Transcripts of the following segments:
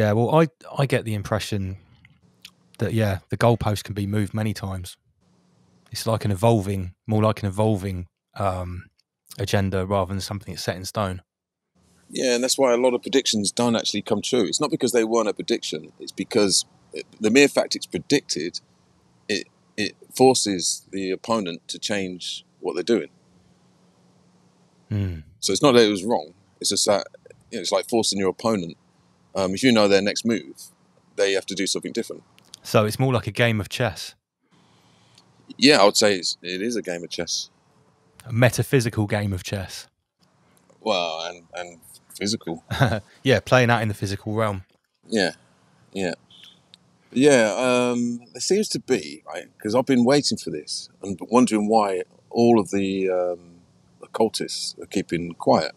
Yeah, well, I get the impression that, yeah, the goalpost can be moved many times. It's like more like an evolving agenda rather than something that's set in stone. Yeah, and that's why a lot of predictions don't actually come true. It's not because they weren't a prediction. It's because the mere fact it's predicted, it forces the opponent to change what they're doing. So it's not that it was wrong. It's just that it's like forcing your opponent. If you know their next move, they have to do something different. So it's more like a game of chess. Yeah, I would say it is a game of chess. A metaphysical game of chess. Well, and physical. Yeah, playing out in the physical realm. Yeah. There seems to be, right, because I've been waiting for this and wondering why all of the occultists are keeping quiet.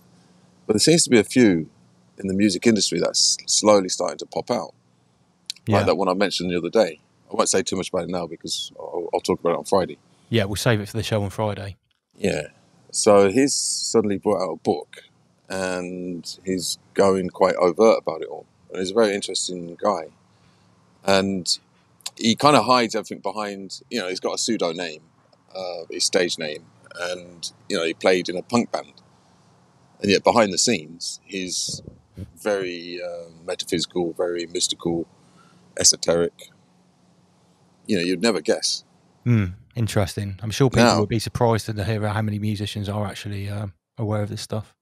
But there seems to be a few in the music industry that's slowly starting to pop out. Yeah. Like that one I mentioned the other day. I won't say too much about it now because I'll talk about it on Friday. Yeah, we'll save it for the show on Friday. Yeah. So he's suddenly brought out a book and he's going quite overt about it all. And he's a very interesting guy. And he kind of hides everything behind, he's got a pseudo name, his stage name. And, he played in a punk band. And yet behind the scenes, he's very metaphysical, very mystical, esoteric. You'd never guess. Interesting. I'm sure people would be surprised to hear how many musicians are actually aware of this stuff.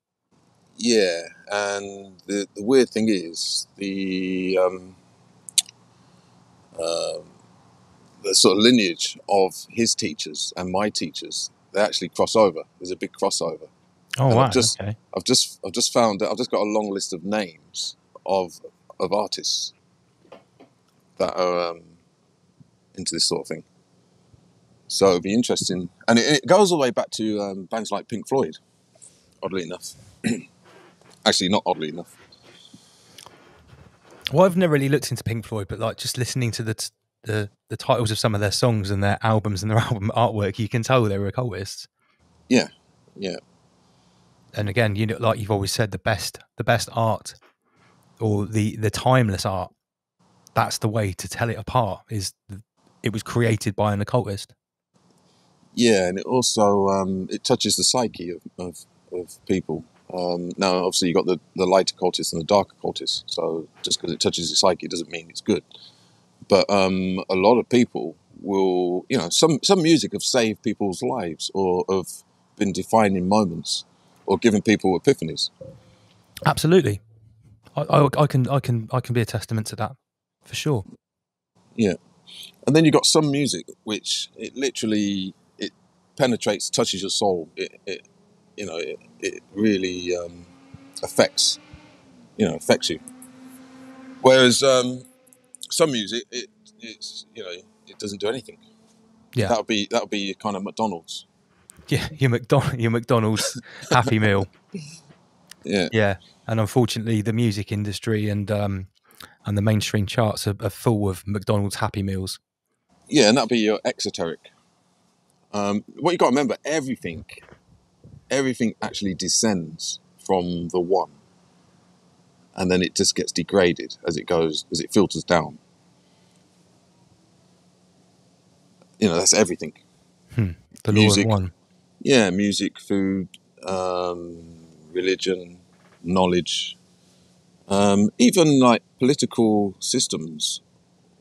Yeah, and the weird thing is the sort of lineage of his teachers and my teachers, they actually cross over. There's a big crossover. Oh, and wow! Okay. I've just found that I've just got a long list of names of artists that are into this sort of thing. So it'd be interesting, and it goes all the way back to bands like Pink Floyd. Oddly enough, actually not oddly enough. Well, I've never really looked into Pink Floyd, but like just listening to the titles of some of their songs and their albums and their album artwork, you can tell they're occultists. Yeah. And again, like you've always said, the best art or the timeless art, that's the way to tell it apart. It was created by an occultist. Yeah, and it also it touches the psyche of people. Now, obviously, you've got the light occultist and the dark occultist. So just because it touches the psyche doesn't mean it's good. But a lot of people will, some music have saved people's lives or have been defining moments or given people epiphanies. Absolutely, I can be a testament to that for sure. Yeah, and then you've got some music which it literally penetrates, touches your soul. It really affects you. Whereas some music, it's it doesn't do anything. Yeah, that would be your kind of McDonald's. Yeah, your McDonald's Happy Meal. Yeah, and unfortunately, the music industry and the mainstream charts are full of McDonald's Happy Meals. Yeah, and that'd be your exoteric. What you got to remember, everything actually descends from the one, and then it just gets degraded as it filters down. That's everything. The music, law of one. Yeah, music, food, religion, knowledge, even like political systems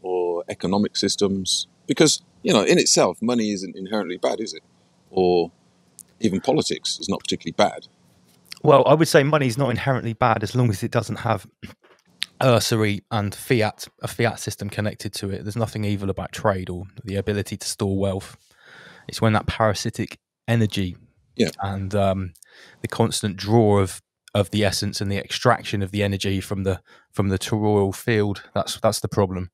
or economic systems. Because, in itself, money isn't inherently bad, is it? Or even politics is not particularly bad. Well, I would say money is not inherently bad as long as it doesn't have usury and a fiat system connected to it. There's nothing evil about trade or the ability to store wealth. It's when that parasitic energy and the constant draw of the essence and the extraction of the energy from the toroidal field, that's the problem.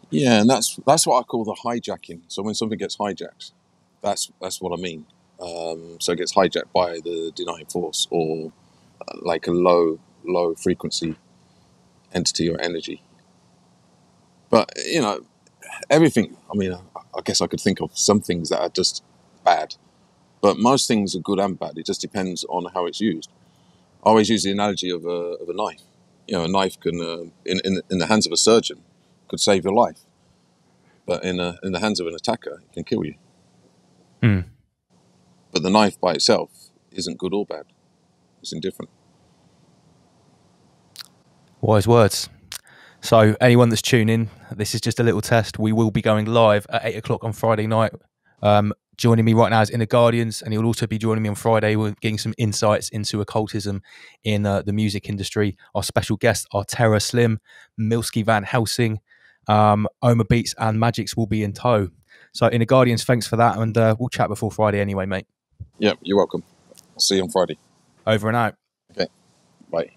Yeah, and that's what I call the hijacking. So when something gets hijacked, that's what I mean. So it gets hijacked by the denying force or like a low frequency entity or energy. But everything. I mean, I guess I could think of some things that are just bad, but most things are good and bad. It just depends on how it's used. I always use the analogy of a knife. A knife can, in the hands of a surgeon, could save your life, but in the hands of an attacker, it can kill you. Mm. But the knife by itself isn't good or bad; it's indifferent. Wise words. So anyone that's tuning, this is just a little test. We will be going live at 8 o'clock on Friday night. Joining me right now is Inner Guardians, and he'll also be joining me on Friday. We're getting some insights into occultism in the music industry. Our special guests are Terror Slim, Milski Van Helsing, Oma Beats, and Magix will be in tow. So Inner Guardians, thanks for that, and we'll chat before Friday anyway, mate. Yeah, you're welcome. I'll see you on Friday. Over and out. Okay, bye.